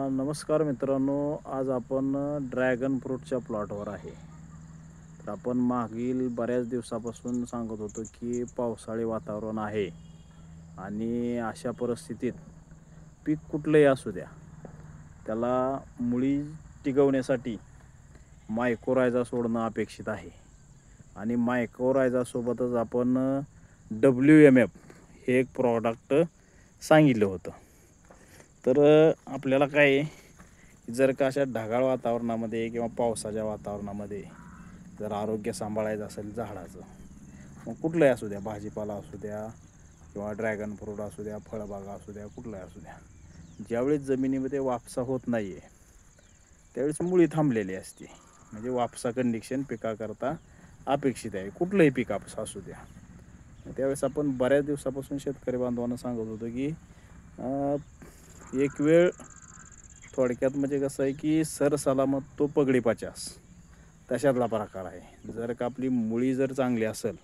नमस्कार मित्रांनो, आज आपण ड्रॅगन फ्रूटच्या प्लॉटवर आहे. तर आपण मागील बऱ्याच दिवसापासून सांगत होतो की पावसाळी वातावरण आहे आणि अशा परिस्थितीत पीक कुठलंही असू द्या, त्याला मुळी टिकवण्यासाठी मायकोरायझा सोडणं अपेक्षित आहे. आणि मायकोरायझासोबतच आपण WMF हे एक प्रॉडक्ट सांगितलं होतं. तर आपल्याला काय आहे, जर का अशा ढगाळ वातावरणामध्ये किंवा पावसाच्या वातावरणामध्ये जर आरोग्य सांभाळायचं असेल झाडाचं, मग कुठलंही असू द्या, भाजीपाला असू द्या किंवा ड्रॅगन फ्रूट असू द्या, फळबागा असू द्या, कुठलाही असू द्या, ज्यावेळेस जमिनीमध्ये वापसा होत नाही आहे त्यावेळेस मुळी थांबलेली असते. म्हणजे वापसा कंडिशन पिकाकरता अपेक्षित आहे, कुठलंही पीक असू द्या. त्यावेळेस आपण बऱ्याच दिवसापासून शेतकरी बांधवांना सांगत होतो की एक वेळ थोडक्यात म्हणजे कसं आहे की सर सलामत तो पगडी 50 तशातला प्रकार आहे. जर का आपली मुळी जर चांगली असेल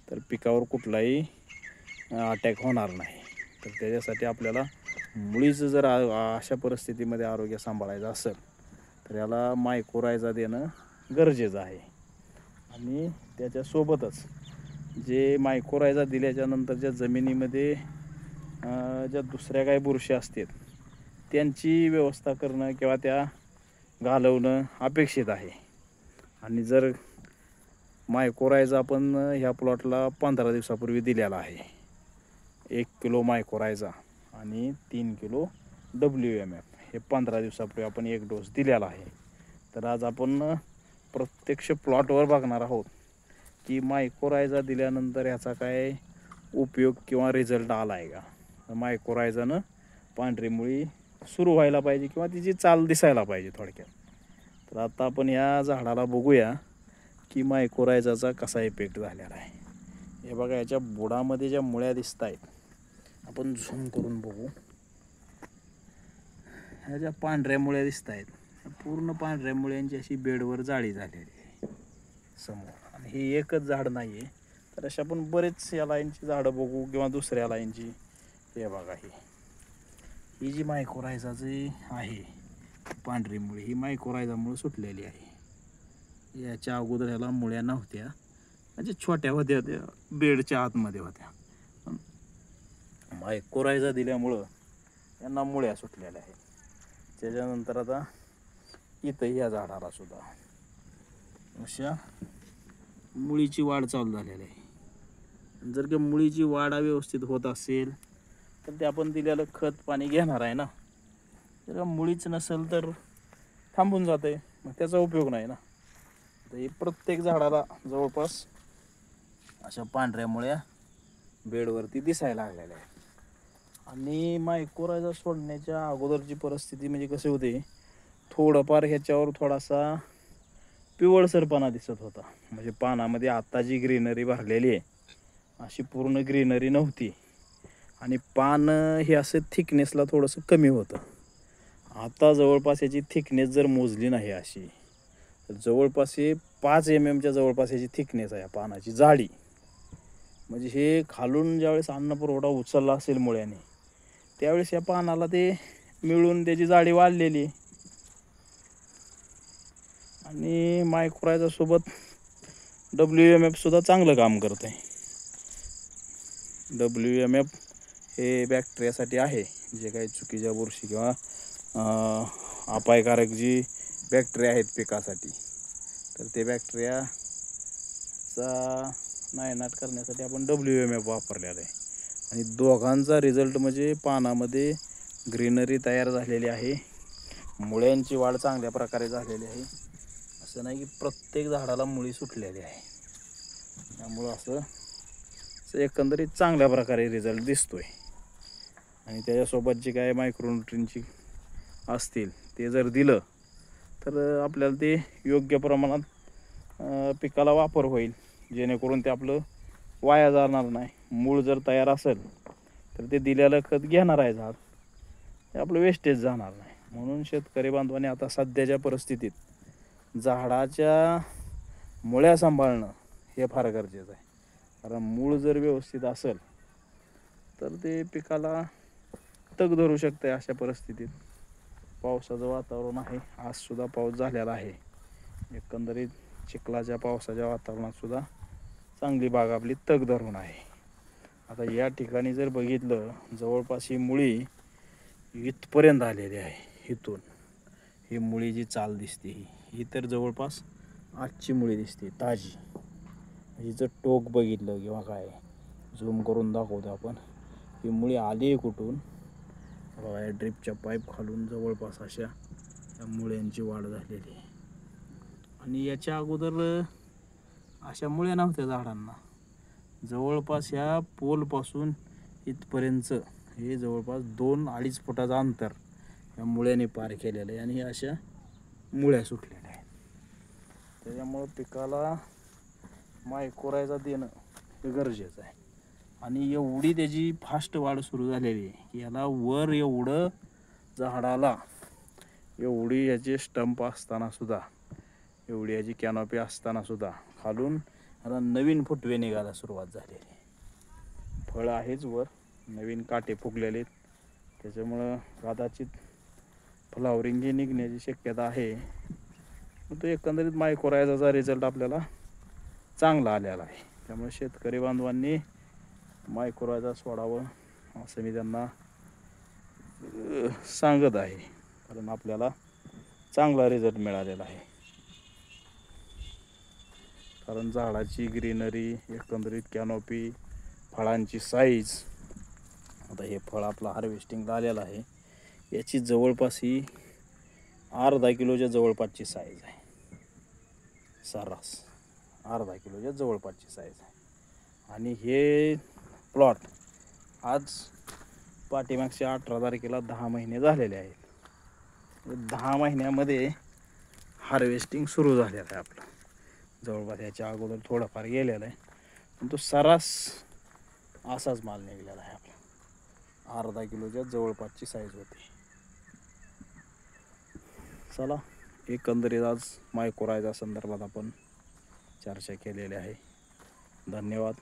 तर पिकावर कुठलाही अटॅक होणार नाही. तर त्याच्यासाठी आपल्याला मुळीचं जर अशा परिस्थितीमध्ये आरोग्य सांभाळायचं असेल तर याला मायकोरायझा देणं गरजेचं आहे. आणि त्याच्यासोबतच जे मायकोरायझा दिल्याच्यानंतरच्या जमिनीमध्ये ज्या दुसऱ्या काही बुरशी असतात त्यांची व्यवस्था करणं किंवा त्या घालवणं अपेक्षित आहे. आणि जर मायकोरायझा आपण ह्या प्लॉटला 15 दिवसापूर्वी दिलेला आहे. 1 किलो मायकोरायझा आणि 3 किलो WMF हे 15 दिवसापूर्वी आपण एक डोस दिलेला आहे. तर आज आपण प्रत्यक्ष प्लॉटवर बघणार आहोत की मायकोरायझा दिल्यानंतर ह्याचा काय उपयोग किंवा रिझल्ट आला आहे का. मायकोरायझानं पांढरी मुळी सुरू व्हायला पाहिजे किंवा तिची चाल दिसायला पाहिजे थोडक्यात. तर आता आपण या झाडाला बघूया की मायकोरायझाचा कसा इफेक्ट झालेला आहे. हे बघा, याच्या बुडामध्ये ज्या मुळ्या दिसत आहेत, आपण झूम करून बघू. ह्या ज्या पांढऱ्या मुळ्या दिसत आहेत, पूर्ण पांढऱ्या मुळ्यांची अशी बेडवर जाळी झालेली आहे समोर. आणि हे एकच झाड नाही आहे, तर अशा आपण बरेच या लाईनची झाडं बघू किंवा दुसऱ्या लाईनची. हे बघा, ही जी मायकोरायझाची आहे पांढरी मुळी, ही मायकोरायझामुळे सुटलेली आहे. याच्या अगोदर ह्याला मुळ्या नव्हत्या, म्हणजे छोट्या होत्या, त्या बेडच्या आतमध्ये होत्या. मायकोरायझा दिल्यामुळं यांना मुळ्या सुटलेल्या आहेत. त्याच्यानंतर आता इथं या झाडाला सुद्धा अशा मुळीची वाढ चालू झालेली आहे. जर का मुळीची वाढ व्यवस्थित होत असेल तर ते आपण दिलेलं खत पाणी घेणार आहे ना. जर का मुळीच नसेल तर थांबून जाते, मग त्याचा उपयोग नाही ना. तर हे प्रत्येक झाडाला जवळपास अशा पांढऱ्या मुळ्या बेडवरती दिसायला लागलेल्या आहेत. आणि मायकोरायझा सोडण्याच्या अगोदरची परिस्थिती म्हणजे कसे होते, थोडंफार ह्याच्यावर थोडासा पिवळसरपणा दिसत होता. म्हणजे पानामध्ये आता जी ग्रीनरी भरलेली आहे अशी पूर्ण ग्रीनरी नव्हती. आणि पान हे असं थिकनेसला थोडंसं कमी होतं. आता जवळपास याची थिकनेस जर मोजली नाही अशी, तर जवळपास हे 5 mm जवळपास याची थिकनेस आहे पानाची जाडी. म्हणजे हे खालून ज्यावेळेस अन्न पुरवठा उचलला असेल मुळ्याने, त्यावेळेस या पानाला ते मिळून त्याची जाडी वाढलेली. आणि मायकोरायझा सोबत WMF सुद्धा चांगलं काम करत आहे. WMF हे बॅक्टेरियासाठी आहे, जे काही चुकीच्या बुरशी किंवा अपायकारक जी बॅक्टेरिया आहेत पिकासाठी, तर ते बॅक्टेरियाचा नायनाट करण्यासाठी आपण WMF वापरलेला आहे. आणि दोघांचा रिझल्ट म्हणजे पानामध्ये ग्रीनरी तयार झालेली आहे, मुळ्यांची वाढ चांगल्या प्रकारे झालेली आहे. असं नाही की प्रत्येक झाडाला मुळी सुटलेली आहे. त्यामुळं असं एकंदरीत चांगल्या प्रकारे रिझल्ट दिसतोय. आणि त्याच्यासोबत जे काय मायक्रोन्यूट्रियनची असतील ते जर दिलं तर आपल्याला ते योग्य प्रमाणात पिकाला वापर होईल, जेणेकरून ते आपलं वाया जाणार नाही. मूळ जर तयार असेल तर ते दिलेलं खत घेणार आहे झाड, ते आपलं वेस्टेज जाणार नाही. म्हणून शेतकरी बांधवांनी आता सध्याच्या परिस्थितीत झाडाच्या मुळ्या सांभाळणं हे फार गरजेचं आहे. कारण मूळ जर व्यवस्थित असेल तर ते पिकाला तग धरू शकते अशा परिस्थितीत. पावसाचं वातावरण आहे. आज सुद्धा पाऊस झालेला आहे. एकंदरीत चिखलाच्या पावसाच्या वातावरणात सुद्धा चांगली बाग आपली तग धरून आहे. आता या ठिकाणी जर बघितलं, जवळपास ही मुळी इथपर्यंत आलेली आहे. इथून ही मुळी जी चाल दिसते ही तर जवळपास आजची मुळी दिसते ताजी. हिचं टोक बघितलं किंवा काय झूम करून दाखवतो आपण, ही मुळी आली आहे कुठून बघा. ड्रिपच्या पाईप खालून जवळपास अशा या मुळ्यांची वाढ झालेली आहे. आणि याच्या अगोदर अशा मुळ्या नव्हत्या झाडांना. जवळपास ह्या पोलपासून इथपर्यंत हे जवळपास 2-2.5 फुटाचं अंतर या मुळ्याने पार केलेलं आहे. आणि अशा मुळ्या सुटलेल्या आहेत. त्याच्यामुळं पिकाला मायक्रोरायझा देणं हे गरजेचं आहे. आणि एवढी त्याची फास्ट वाढ सुरू झालेली आहे की याला वर एवढं झाडाला एवढी याचे स्टंप असताना सुद्धा, एवढी याची कॅनॉपी असताना सुद्धा खालून आता नवीन फुटवे निघायला सुरुवात झालेली आहे. फळ आहेच वर, नवीन काटे फुगलेले आहेत. त्याच्यामुळं कदाचित फ्लावरिंग ही निघण्याची शक्यता आहे. तो एकंदरीत मायक्रोरायझाचा रिझल्ट आपल्याला चांगला आलेला आहे. त्यामुळे शेतकरी बांधवांनी मायक्रोरायझा सोडावं असं मी त्यांना सांगत आहे. कारण आपल्याला चांगला रिझल्ट मिळालेला आहे. कारण झाडाची ग्रीनरी, एकंदरीत कॅनॉपी, फळांची साईज, आता हे फळ आपलं हार्वेस्टिंगला आलेलं आहे. याची जवळपास ही अर्धा किलोच्या जवळपासची साईज आहे. सर्रास अर्धा किलोच्या जवळपासची साईज आहे. आणि हे प्लॉट आज पाठीमागच्या 18 तारखेला 10 महिने झालेले आहेत. 10 महिन्यामध्ये हार्वेस्टिंग सुरू झालेलं आहे आपलं. जवळपास याच्या अगोदर थोडंफार गेलेलं आहे, पण तो सर्रास असाच माल निघालेला आहे आपला. अर्धा किलोच्या जवळपासची साईज होती. चला, एकंदरीत आज मायक्रोरायझा संदर्भात आपण चर्चा केलेली आहे. धन्यवाद.